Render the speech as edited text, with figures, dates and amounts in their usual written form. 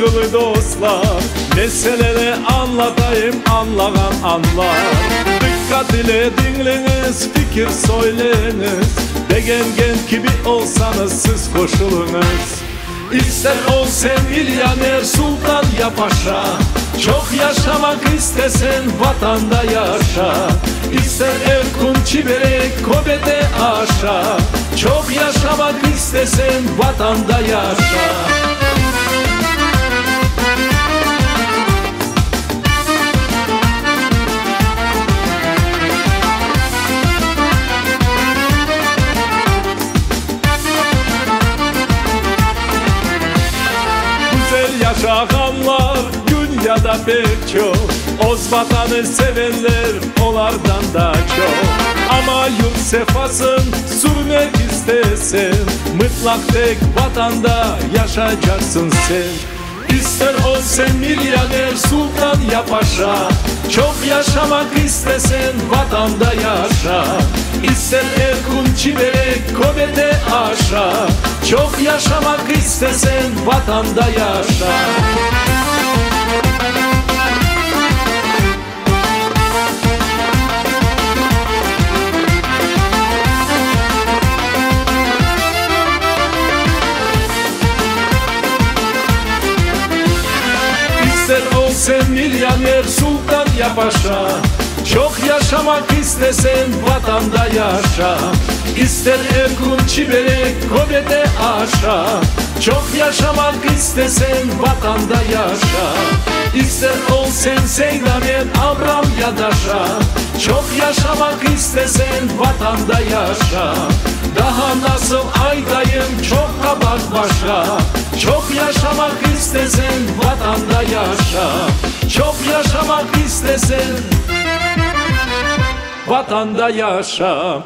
Sevgili dostlar, meseleleri anlatayım, anlayan anlar. Dikkat ile dinleyiniz, fikir söyleyiniz. Degen genç gibi olsanız siz koşulunuz. İster ol sen milyoner, sultan ya paşa, çok yaşamak istesen vatanda yaşa. İster Erkun çiberek kobede aşağı, çok yaşamak istesen vatanda yaşa. Yaşayanlar dünyada pek çok, oz vatanı sevenler onlardan da çok. Ama yurt sefasın sürmek istesen, mutlak tek vatanda yaşayacaksın sen. İster ol sen milyoner, sultan ya paşa, çok yaşamak istesen vatanda yaşa. İster Erkun çiberek kobede aşağı, çok yaşamak istesen vatanda yaşa. İster ol sen milyoner, sultan ya paşa, çok yaşamak istesen vatanda yaşa. İster Erkun çiberek kobede aşağı, çok yaşamak istesen vatanda yaşa. İster ol sen Seydamen, Abram ya Daşa, çok yaşamak istesen vatanda yaşa. Daha nasıl aydayım çok kabak başa, çok yaşamak istesen vatanda yaşa. Çok yaşamak istesen vatanda yaşa.